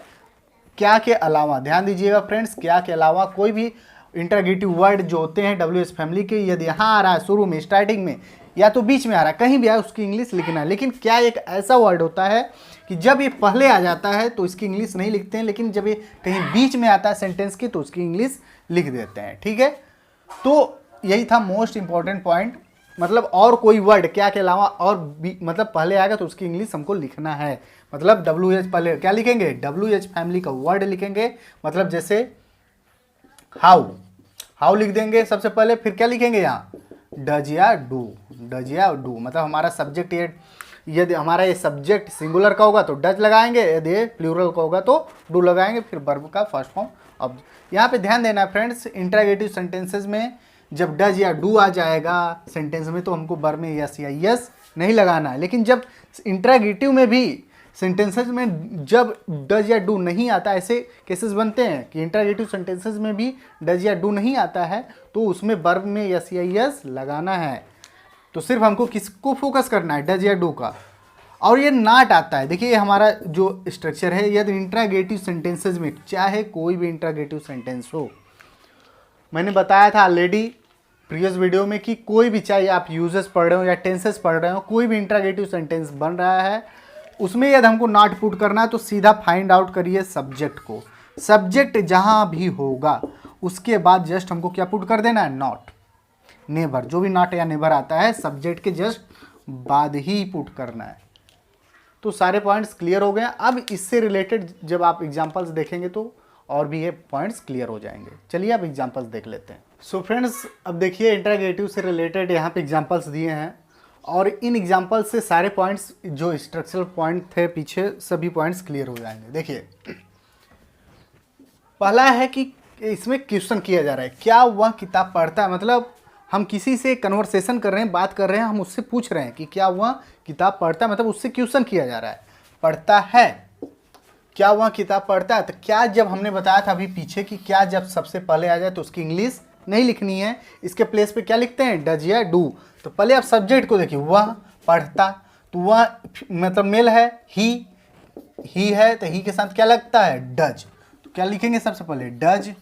क्या के अलावा, ध्यान दीजिएगा फ्रेंड्स, क्या के अलावा कोई भी इंटरगेटिव वर्ड जो होते हैं WH फैमिली के, यदि यहाँ आ रहा है शुरू में, स्टार्टिंग में, या तो बीच में आ रहा है, कहीं भी आए, उसकी इंग्लिश लिखना है। लेकिन क्या एक ऐसा वर्ड होता है कि जब ये पहले आ जाता है तो इसकी इंग्लिश नहीं लिखते हैं, लेकिन जब ये कहीं बीच में आता है सेंटेंस के तो उसकी इंग्लिश लिख देते हैं। ठीक है? तो यही था मोस्ट इंपॉर्टेंट पॉइंट। मतलब और कोई वर्ड क्या के अलावा और मतलब पहले आएगा तो उसकी इंग्लिश हमको लिखना है। मतलब WH पहले क्या लिखेंगे? WH फैमिली का वर्ड लिखेंगे। मतलब जैसे हाउ, हाउ लिख देंगे सबसे पहले, फिर क्या लिखेंगे यहाँ? डज या डू। डज या डू मतलब हमारा सब्जेक्ट, ये यदि हमारा ये सब्जेक्ट सिंगुलर का होगा तो डज लगाएंगे, यदि प्लूरल का होगा तो डू लगाएंगे, फिर वर्ब का फर्स्ट फॉर्म अब। यहाँ पे ध्यान देना फ्रेंड्स, इंट्रागेटिव सेंटेंसेस में जब डज या डू आ जाएगा सेंटेंस में तो हमको वर्ब में यस या यस नहीं लगाना है। लेकिन जब इंट्रागेटिव में भी सेंटेंसेस में जब डज या डू नहीं आता, ऐसे केसेस बनते हैं कि इंट्रागेटिव सेंटेंसेस में भी डज या डू नहीं आता है तो उसमें वर्ब में यस या यस लगाना है। तो सिर्फ हमको किसको फोकस करना है? डज या डू का। और ये नॉट आता है, देखिए हमारा जो स्ट्रक्चर है, यदि इंट्रागेटिव सेंटेंसेस में, चाहे कोई भी इंट्रागेटिव सेंटेंस हो, मैंने बताया था ऑलरेडी प्रीवियस वीडियो में कि कोई भी, चाहे आप यूजेस पढ़ रहे हो या टेंसेस पढ़ रहे हो, कोई भी इंट्रागेटिव सेंटेंस बन रहा है उसमें यदि हमको नॉट पुट करना है तो सीधा फाइंड आउट करिए सब्जेक्ट को। सब्जेक्ट जहाँ भी होगा उसके बाद जस्ट हमको क्या पुट कर देना है? Not, never. जो भी नॉट या नेवर आता है सब्जेक्ट के जस्ट बाद ही पुट करना है। तो सारे पॉइंट्स क्लियर हो गए। अब इससे रिलेटेड जब आप एग्जांपल्स देखेंगे तो और भी ये पॉइंट्स क्लियर हो जाएंगे। चलिए अब एग्जांपल्स देख लेते हैं। सो फ्रेंड्स, अब देखिए इंट्रागेटिव से रिलेटेड यहाँ पे एग्जांपल्स दिए हैं और इन एग्जांपल्स से सारे पॉइंट्स जो स्ट्रक्चरल पॉइंट थे पीछे, सभी पॉइंट्स क्लियर हो जाएंगे। देखिए पहला है कि इसमें क्वेश्चन किया जा रहा है, क्या वह किताब पढ़ता है? मतलब हम किसी से कन्वर्सेशन कर रहे हैं, बात कर रहे हैं, हम उससे पूछ रहे हैं कि क्या वह किताब पढ़ता है, मतलब उससे क्वेश्चन किया जा रहा है। पढ़ता है, क्या वह किताब पढ़ता है? तो क्या जब हमने बताया था अभी पीछे कि क्या जब सबसे पहले आ जाए तो उसकी इंग्लिश नहीं लिखनी है, इसके प्लेस पे क्या लिखते हैं? डज या डू। तो पहले आप सब्जेक्ट को देखिए, वह पढ़ता, तो वह मतलब मेल है, ही है, तो ही के साथ क्या लगता है? डज। तो क्या लिखेंगे सबसे पहले? डज,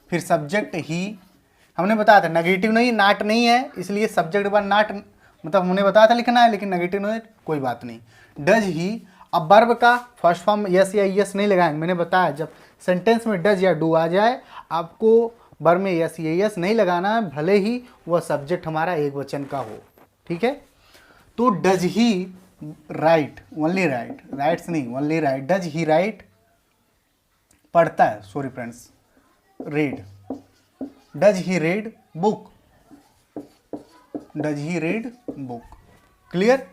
फिर सब्जेक्ट ही। हमने बताया था नेगेटिव नहीं, नॉट नहीं है, इसलिए सब्जेक्ट बार नॉट, मतलब हमने बताया था लिखना है, लेकिन नेगेटिव नहीं, कोई बात नहीं। Does he. अब वर्ब का फर्स्ट फॉर्म यस या यस नहीं लगाएंगे, मैंने बताया जब सेंटेंस में डज या डू आ जाए आपको वर्ब में यस या यस नहीं लगाना है, भले ही वह सब्जेक्ट हमारा एक वचन का हो। ठीक है? तो does he write, only write, writes नहीं only write, does he write पढ़ता है, sorry friends, read, does he read book, does he read book. Clear.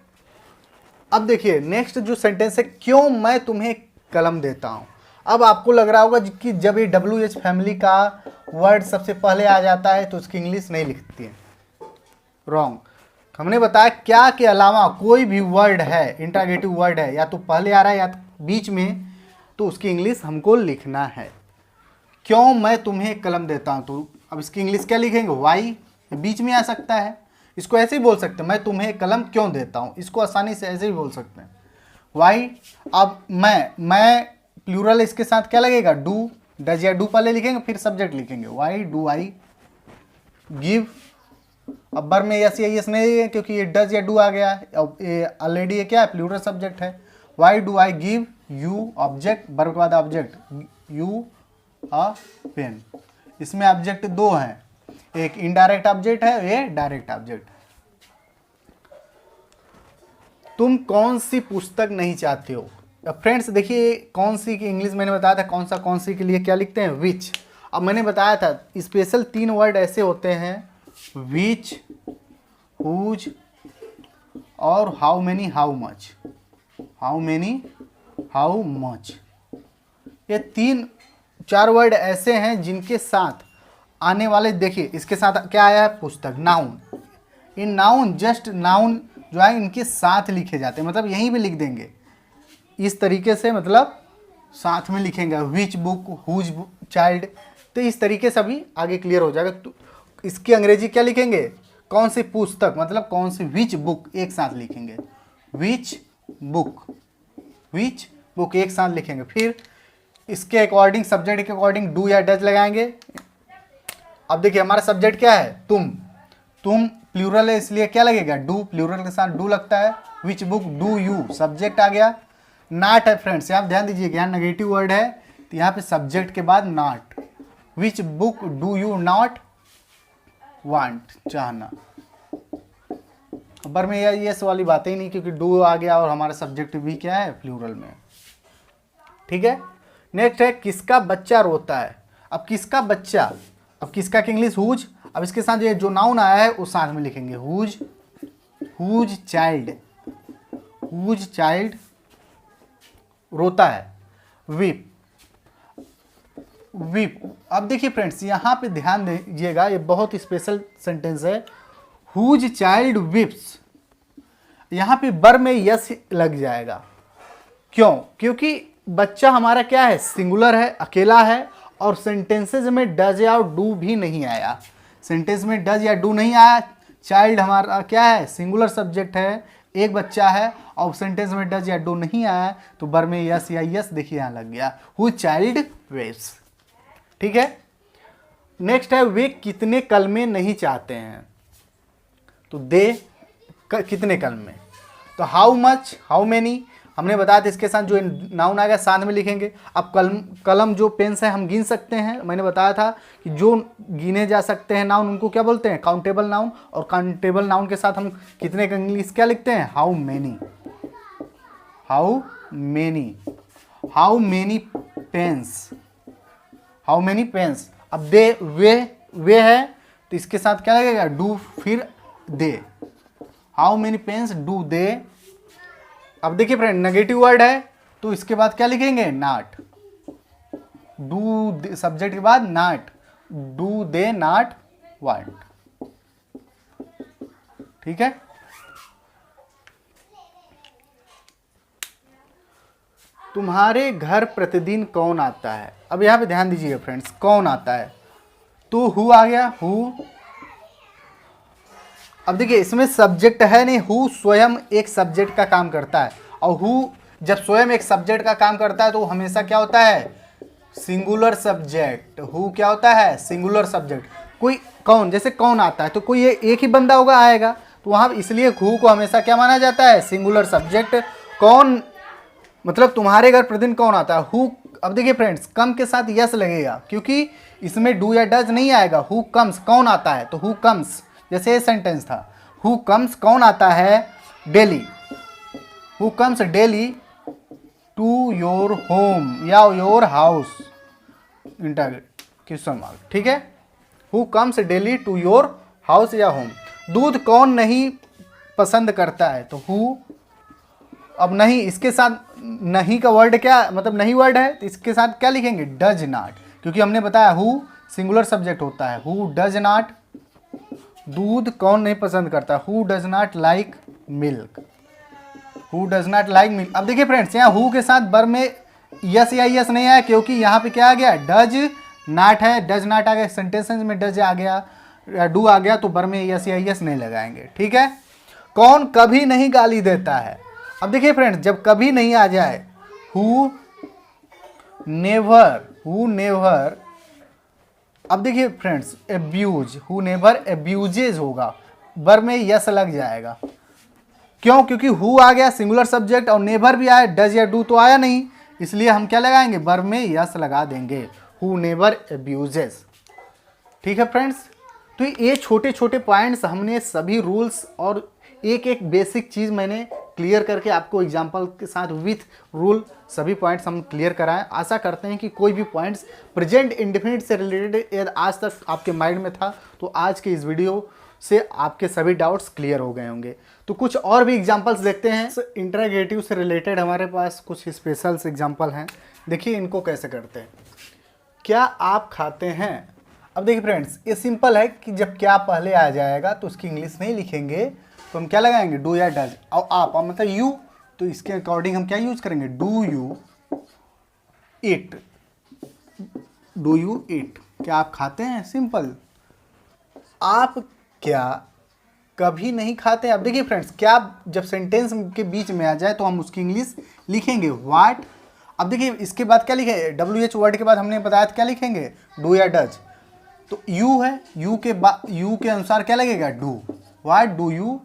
अब देखिए नेक्स्ट जो सेंटेंस है, क्यों मैं तुम्हें कलम देता हूं। अब आपको लग रहा होगा कि जब ये WH फैमिली का वर्ड सबसे पहले आ जाता है तो उसकी इंग्लिश नहीं लिखती है। रॉन्ग। हमने बताया क्या के अलावा कोई भी वर्ड है, इंट्रोगेटिव वर्ड है, या तो पहले आ रहा है या तो बीच में, तो उसकी इंग्लिश हमको लिखना है। क्यों मैं तुम्हें कलम देता हूं, तो अब इसकी इंग्लिश क्या लिखेंगे, वाई, बीच में आ सकता है। इसको ऐसे ही बोल सकते हैं, मैं तुम्हें कलम क्यों देता हूं, इसको आसानी से ऐसे ही बोल सकते हैं, वाई। अब मैं प्लूरल, इसके साथ क्या लगेगा, डू, डज या डू पहले लिखेंगे फिर सब्जेक्ट लिखेंगे, वाई डू आई गिव। अब बर में यस या यस नहीं है क्योंकि ये डज या डू आ गया है, अब ये ऑलरेडी ये क्या है, प्लूरल सब्जेक्ट है। Why do I give you, object, verb के बाद ऑब्जेक्ट, यू अ पेन। इसमें ऑब्जेक्ट दो हैं, एक इनडायरेक्ट ऑब्जेक्ट है, ये डायरेक्ट ऑब्जेक्ट। तुम कौन सी पुस्तक नहीं चाहते हो। अब फ्रेंड्स देखिए, कौन सी की इंग्लिश मैंने बताया था, कौन सा के लिए क्या लिखते हैं, विच। अब मैंने बताया था स्पेशल 3 वर्ड ऐसे होते हैं, विच, हुज और how many, how much, how many, how much. ये 3-4 वर्ड ऐसे हैं जिनके साथ आने वाले, देखिए इसके साथ क्या आया है, पुस्तक, नाउन। इन नाउन, जस्ट नाउन जो है इनके साथ लिखे जाते हैं, मतलब यहीं भी लिख देंगे इस तरीके से, मतलब साथ में लिखेंगे, विच बुक, हुज चाइल्ड। तो इस तरीके से अभी आगे क्लियर हो जाएगा। तो इसकी अंग्रेजी क्या लिखेंगे, कौन सी पुस्तक, मतलब कौन सी, विच बुक एक साथ लिखेंगे, विच बुक, विच बुक एक साथ लिखेंगे। फिर इसके अकॉर्डिंग, सब्जेक्ट के अकॉर्डिंग डू या डज लगाएंगे। अब देखिए हमारा सब्जेक्ट क्या है, तुम प्लूरल है इसलिए क्या लगेगा, डू, प्लूरल के साथ डू लगता है। Which book do you, subject आ गया। नॉट है फ्रेंड्स, यहाँ ध्यान दीजिएगा, यहाँ नेगेटिव वर्ड है तो यहाँ पे सब्जेक्ट के बाद not. Which book do you not want, चाहना। बर में ये वाली बातें ही नहीं, क्योंकि डू आ गया और हमारा सब्जेक्ट भी क्या है, प्लूरल में। ठीक है। नेक्स्ट है, किसका बच्चा रोता है। अब किसका बच्चा, अब किसका की इंग्लिश, हुज। अब इसके साथ ये जो नाउन आया है उस साथ में लिखेंगे, whose, whose child, whose child रोता है, वीप, वीप। अब देखिए फ्रेंड्स यहाँ पे ध्यान दीजिएगा, ये बहुत स्पेशल सेंटेंस है, हुज चाइल्ड वीप्स। यहाँ पे बर में यस लग जाएगा, क्यों, क्योंकि बच्चा हमारा क्या है, सिंगुलर है, अकेला है, और सेंटेंसेज में डज या डू भी नहीं आया, सेंटेंस में डज या डू नहीं आया। चाइल्ड हमारा क्या है, सिंगुलर सब्जेक्ट है, एक बच्चा है, और सेंटेंस में डज या डू नहीं आया तो बर में यस या यस, देखिए यहाँ लग गया, हु चाइल्ड वेव्स। ठीक है। नेक्स्ट है, वे कितने कलमे नहीं चाहते हैं, तो दे कितने कलमे, तो हाउ मच, हाउ मेनी। हमने बताया था इसके साथ जो नाउन आ गया साथ में लिखेंगे। अब कलम जो पेन से हम गिन सकते हैं, मैंने बताया था कि जो गिने जा सकते हैं नाउन उनको क्या बोलते हैं, काउंटेबल नाउन। और काउंटेबल नाउन के साथ हम कितने का इंग्लिश क्या लिखते हैं, how many, how many, how many pens, how many pens. अब दे, वे है तो इसके साथ क्या लगेगा, डू, फिर they, how many pens do they. अब देखिए फ्रेंड नेगेटिव वर्ड है तो इसके बाद क्या लिखेंगे, नॉट, डू सब्जेक्ट के बाद not, do they not want. ठीक है। तुम्हारे घर प्रतिदिन कौन आता है। अब यहां पे ध्यान दीजिएगा फ्रेंड्स, कौन आता है, तो हु आ गया, हु। अब देखिए इसमें सब्जेक्ट है नहीं, हु स्वयं एक सब्जेक्ट का काम करता है, और हु जब स्वयं एक सब्जेक्ट का काम करता है तो हमेशा क्या होता है, सिंगुलर सब्जेक्ट। हु क्या होता है, सिंगुलर सब्जेक्ट। कोई कौन, जैसे कौन आता है तो कोई एक ही बंदा होगा आएगा, तो वहाँ इसलिए हु को हमेशा क्या माना जाता है, सिंगुलर सब्जेक्ट। कौन मतलब तुम्हारे घर प्रतिदिन कौन आता है, हु। अब देखिए फ्रेंड्स कम के साथ यस लगेगा क्योंकि इसमें डू या डज नहीं आएगा, हु कम्स, कौन आता है, तो हु कम्स। जैसे ये सेंटेंस था, हु कम्स, कौन आता है, daily, who comes daily to your home या योर हाउस, क्वेश्चन मार्क, ठीक है। Who comes daily to your house या होम। दूध कौन नहीं पसंद करता है, तो हु, अब नहीं, इसके साथ नहीं का वर्ड क्या, मतलब नहीं वर्ड है, तो इसके साथ क्या लिखेंगे, डज नॉट, क्योंकि हमने बताया हु सिंगुलर सब्जेक्ट होता है। हु डज नॉट, दूध कौन नहीं पसंद करता, who does not like milk, who does not like milk. अब देखिए फ्रेंड्स, यहाँ हु के साथ वर्ब में यस या यस नहीं आया, क्योंकि यहाँ पे क्या आ गया, डज नॉट है, डज नॉट आ गया, सेंटेंसेस में डज आ गया, डू आ गया, तो वर्ब में यस या यस नहीं लगाएंगे, ठीक है। कौन कभी नहीं गाली देता है। अब देखिए फ्रेंड्स, जब कभी नहीं आ जाए, हु नेवर, हु नेवर, अब देखिए friends, abuse, who never abuses होगा, वर्ब में यस लग जाएगा। क्यों, क्योंकि हु आ गया सिंगुलर सब्जेक्ट और नेवर भी आया, डज या डू तो आया नहीं, इसलिए हम क्या लगाएंगे, वर्ब में यस लगा देंगे, हु नेवर एब्यूजेस, ठीक है फ्रेंड्स। तो ये छोटे छोटे पॉइंट्स हमने सभी रूल्स और एक एक बेसिक चीज़ मैंने क्लियर करके आपको एग्जांपल के साथ विथ रूल सभी पॉइंट्स हम क्लियर कराएं। आशा करते हैं कि कोई भी पॉइंट्स प्रेजेंट इंडेफिनिट से रिलेटेड आज तक आपके माइंड में था, तो आज के इस वीडियो से आपके सभी डाउट्स क्लियर हो गए होंगे। तो कुछ और भी एग्जांपल्स देखते हैं। इंटरोगेटिव से रिलेटेड हमारे पास कुछ स्पेशल एग्जांपल हैं, देखिए इनको कैसे करते हैं। क्या आप खाते हैं। अब देखिए फ्रेंड्स, ये सिंपल है कि जब क्या पहले आ जाएगा तो उसकी इंग्लिश नहीं लिखेंगे, तो हम क्या लगाएंगे, डू या डज, और आप मतलब यू, तो इसके अकॉर्डिंग हम क्या यूज करेंगे, do you eat, do you eat, क्या आप खाते हैं, सिंपल। आप क्या कभी नहीं खाते। अब देखिए फ्रेंड्स, क्या जब सेंटेंस के बीच में आ जाए तो हम उसकी इंग्लिश लिखेंगे व्हाट। अब देखिए इसके बाद क्या लिखेंगे, WH वर्ड के बाद हमने बताया था क्या लिखेंगे, डू या डज, तो यू है, यू के बाद, यू के अनुसार क्या लगेगा, डू, व्हाट डू यू।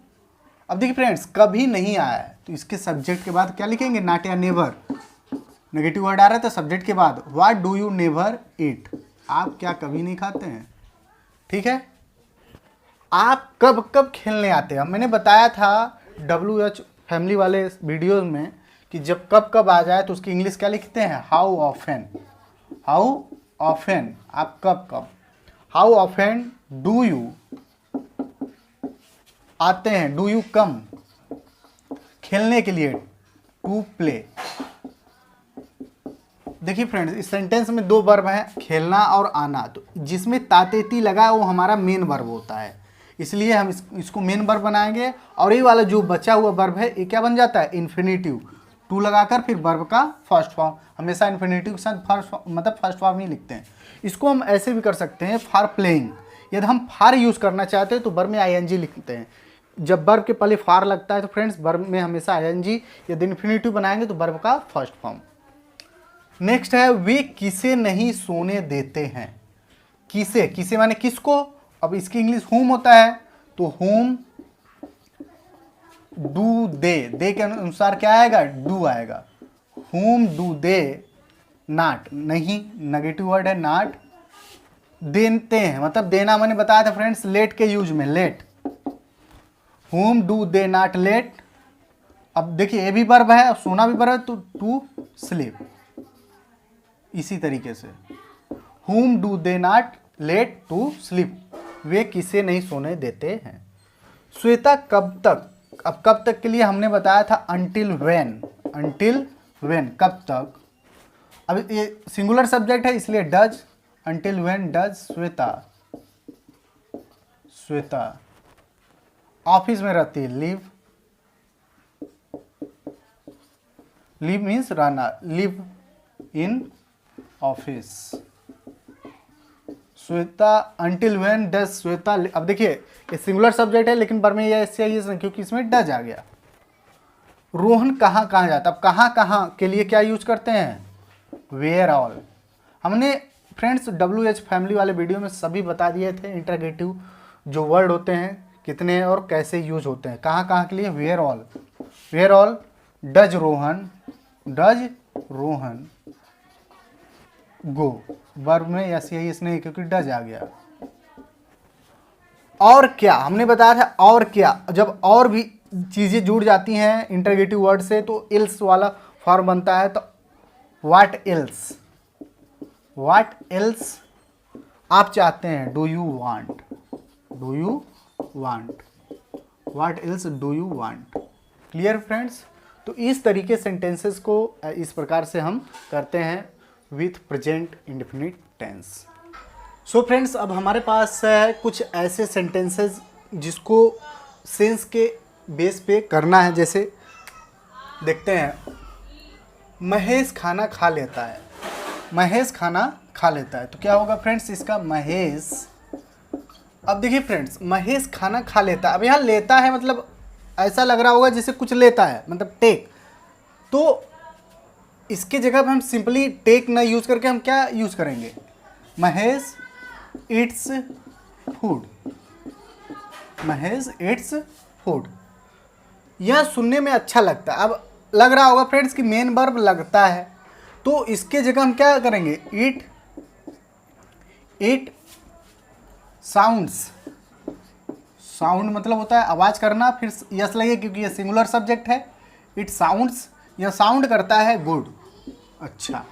अब देखिए फ्रेंड्स, कभी नहीं आया है तो इसके सब्जेक्ट के बाद क्या लिखेंगे, नॉट या नेवर, नेगेटिव वर्ड आ रहा है तो सब्जेक्ट के बाद व्हाट डू यू नेवर ईट, आप क्या कभी नहीं खाते हैं, ठीक है। आप कब कब खेलने आते हैं, मैंने बताया था WH फैमिली वाले वीडियो में कि जब कब कब आ जाए तो उसकी इंग्लिश क्या लिखते हैं, हाउ ऑफन, हाउ ऑफन, आप कब कब, हाउ ऑफन डू यू आते हैं, डू यू कम खेलने के लिए, टू प्ले। देखिए फ्रेंड्स, इस सेंटेंस में दो वर्ब हैं, खेलना और आना, तो जिसमें तातेती लगा है वो हमारा मेन वर्ब होता है, इसलिए हम इसको मेन वर्ब बनाएंगे। और ये वाला जो बचा हुआ वर्ब है ये क्या बन जाता है, इन्फिनेटिव, टू लगाकर फिर वर्ब का फर्स्ट फॉर्म, हमेशा इन्फिनेटिव के साथ फर्स्ट फॉर्म ही लिखते हैं। इसको हम ऐसे भी कर सकते हैं, फॉर प्लेइंग, यदि हम फॉर यूज़ करना चाहते हैं तो वर्ब में ING लिखते हैं। जब वर्ब के पहले फॉर लगता है तो फ्रेंड्स वर्ब में हमेशा ING, यदि इन्फिनेटिव बनाएंगे तो वर्ब का फर्स्ट फॉर्म। नेक्स्ट है, वे किसे नहीं सोने देते हैं। किसे, किसे माने किसको, अब इसकी इंग्लिश होम होता है, तो होम डू दे, दे के अनुसार क्या आएगा, डू आएगा, होम डू दे नॉट, नहीं नेगेटिव वर्ड है नॉट, देते हैं, मतलब देना मैंने बताया था फ्रेंड्स लेट के यूज में, let, home do they not let. अब देखिए ये भी वर्ब है, सोना भी वर्ब है, तो टू स्लीप, इसी तरीके से whom do they not let to sleep, वे किसे नहीं सोने देते हैं। श्वेता कब तक, अब कब तक के लिए हमने बताया था until when, until when कब तक। अब ये सिंगुलर सब्जेक्ट है इसलिए does, until when does Shweta, Shweta office में रहती है, लिव, लिव मीन्स रहना, live in office, Shweta until when does Shweta. अब देखिए ये सिंगुलर सब्जेक्ट है लेकिन वर्ब में ये नहीं, क्योंकि इसमें डज आ गया। रोहन कहाँ कहाँ जाता, अब कहाँ कहाँ के लिए क्या यूज करते हैं, वेयर ऑल। हमने फ्रेंड्स WH फैमिली वाले वीडियो में सभी बता दिए थे इंटरोगेटिव जो वर्ड होते हैं कितने और कैसे यूज होते हैं। कहाँ कहाँ के लिए, where all, where all does Rohan, does Rohan go, verb में यस या यस नहीं क्योंकि डज आ गया। और क्या, हमने बताया था और क्या, जब और भी चीज़ें जुड़ जाती हैं इंटरगेटिव वर्ड से तो इल्स वाला फॉर्म बनता है। तो व्हाट एल्स, व्हाट एल्स आप चाहते हैं, do you want, do you want, what else do you want. Clear friends. तो इस तरीके सेंटेंसेस को इस प्रकार से हम करते हैं with present indefinite tense. So friends, अब हमारे पास है कुछ ऐसे सेंटेंसेस जिसको सेंस के बेस पे करना है। जैसे देखते हैं, महेश खाना खा लेता है, महेश खाना खा लेता है। तो क्या होगा फ्रेंड्स इसका, महेश। अब देखिए फ्रेंड्स, महेश खाना खा लेता है। अब यहाँ लेता है मतलब ऐसा लग रहा होगा जैसे कुछ लेता है, मतलब टेक। तो इसके जगह पे हम सिंपली टेक ना यूज़ करके हम क्या यूज़ करेंगे, Mahesh its food, Mahesh its food. यह सुनने में अच्छा लगता है। अब लग रहा होगा फ्रेंड्स कि मेन वर्ब लगता है, तो इसके जगह हम क्या करेंगे, इट साउंड्स। साउंड मतलब होता है आवाज़ करना, फिर यस लगे क्योंकि ये सिंगुलर सब्जेक्ट है। इट साउंड्स, यह साउंड करता है गुड, अच्छा।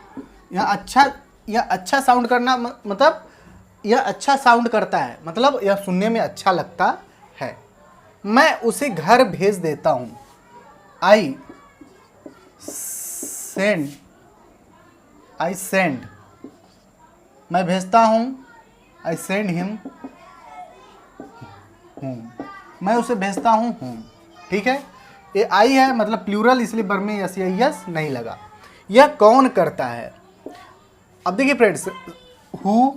यह अच्छा साउंड करना मतलब यह अच्छा साउंड करता है, मतलब यह सुनने में अच्छा लगता है। मैं उसे घर भेज देता हूँ, आई सेंड, मैं भेजता हूँ, आई सेंड हिम होम, मैं उसे भेजता हूँ होम। ठीक है, ये आई है मतलब प्लूरल, इसलिए वर्ब में यस या यस नहीं लगा। यह कौन करता है। अब देखिए फ्रेंड्स, हु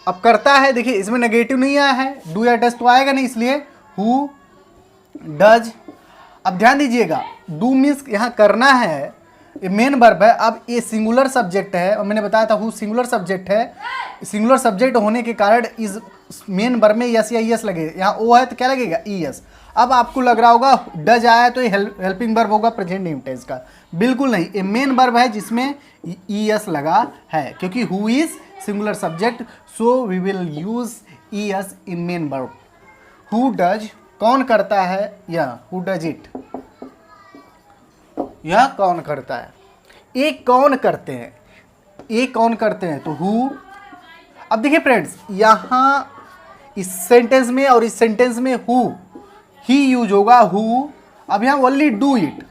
अब करता है, देखिए इसमें नेगेटिव नहीं आया है, डू या डज तो आएगा नहीं, इसलिए हु डज। अब ध्यान दीजिएगा, डू मीन्स यहाँ करना है, ये मेन वर्ब है। अब ये सिंगुलर सब्जेक्ट है, और मैंने बताया था हु सिंगुलर सब्जेक्ट है। सिंगुलर सब्जेक्ट होने के कारण इस मेन वर्ब में यस या यस लगे। यहाँ ओ है तो क्या लगेगा, ई यस। अब आपको लग रहा होगा डज आया तो ये हेल्पिंग वर्ब होगा प्रेजेंट इंटेंस का। बिल्कुल नहीं, ये मेन वर्ब है जिसमें ई यस लगा है, क्योंकि who is singular subject, so we will use E S in main verb. Who does कौन करता है, या हु डज इट, यह कौन करता है। ये कौन करते हैं, ये कौन करते हैं, तो हु। अब देखिए फ्रेंड्स, यहाँ इस सेंटेंस में और इस सेंटेंस में हु ही यूज होगा, हु। अब यहाँ ओनली डू इट,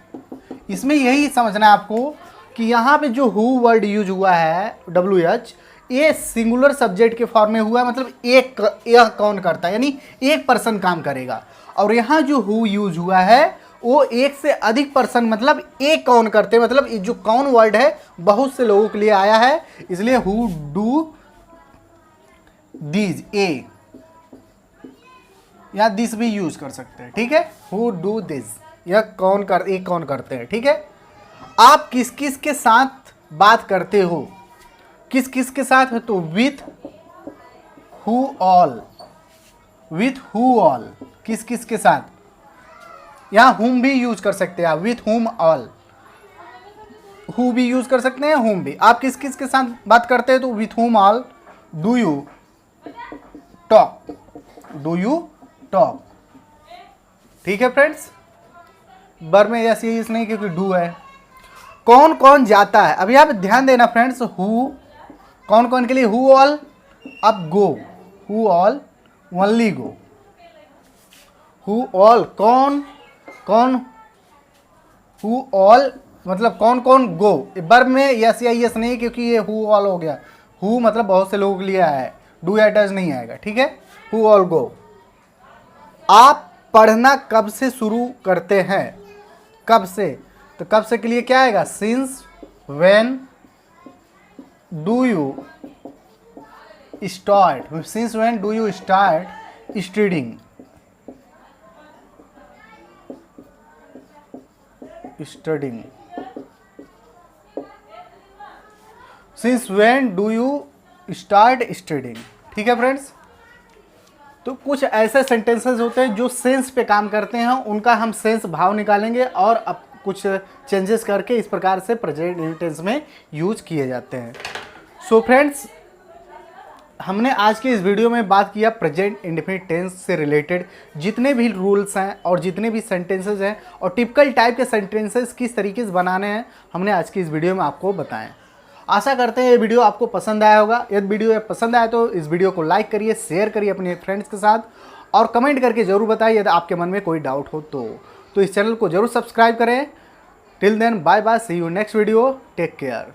इसमें यही समझना है आपको कि यहाँ पे जो हु वर्ड यूज हुआ है WH, ये सिंगुलर सब्जेक्ट के फॉर्म में हुआ है, मतलब यह कौन करता है, यानी एक पर्सन काम करेगा। और यहाँ जो हु यूज हुआ है वो एक से अधिक पर्सन, मतलब एक कौन करते हैं, मतलब ये जो कौन वर्ड है बहुत से लोगों के लिए आया है, इसलिए हु डू दीज, ए या दिस भी यूज कर सकते हैं। ठीक है, हु डू दिस, यह कौन कर, एक कौन करते हैं। ठीक है, आप किस किस के साथ बात करते हो, किस किस के साथ है, तो with who all, with who all, किस किस के साथ। यहाँ हुम भी यूज कर सकते हैं आप, विथ हुम ऑल, हु भी यूज कर सकते हैं, हुम भी। आप किस किस के साथ बात करते हैं, तो with whom all do you talk, do you talk. ठीक है फ्रेंड्स, वर्ब में यस यस नहीं क्योंकि डू है। कौन कौन जाता है, अब यहाँ पे ध्यान देना फ्रेंड्स, हु कौन कौन के लिए, हु ऑल। अब go, who all only go, who all कौन कौन, हु ऑल मतलब कौन कौन गो। वर्ब में यस या यस नहीं क्योंकि ये हु ऑल हो गया, हु मतलब बहुत से लोगों के लिए आया है, डू या डज नहीं आएगा। ठीक है, हु ऑल गो। आप पढ़ना कब से शुरू करते हैं, कब से, तो कब से के लिए क्या आएगा, since. When do you start, since when do you start studying, studying, since when do you start studying. ठीक है फ्रेंड्स, तो कुछ ऐसे सेंटेंसेस होते हैं जो सेंस पे काम करते हैं, उनका हम सेंस भाव निकालेंगे और अब कुछ चेंजेस करके इस प्रकार से प्रेजेंट टेंस में यूज किए जाते हैं। सो फ्रेंड्स, हमने आज के इस वीडियो में बात किया प्रेजेंट इंडेफिनिट टेंस से रिलेटेड जितने भी रूल्स हैं और जितने भी सेंटेंसेस हैं और टिपिकल टाइप के सेंटेंसेस किस तरीके से बनाने हैं, हमने आज की इस वीडियो में आपको बताएं। आशा करते हैं ये वीडियो आपको पसंद आया होगा। यदि वीडियो पसंद आया तो इस वीडियो को लाइक करिए, शेयर करिए अपने फ्रेंड्स के साथ और कमेंट करके ज़रूर बताइए यदि आपके मन में कोई डाउट हो तो इस चैनल को ज़रूर सब्सक्राइब करें। Till then bye bye, see you next video, take care.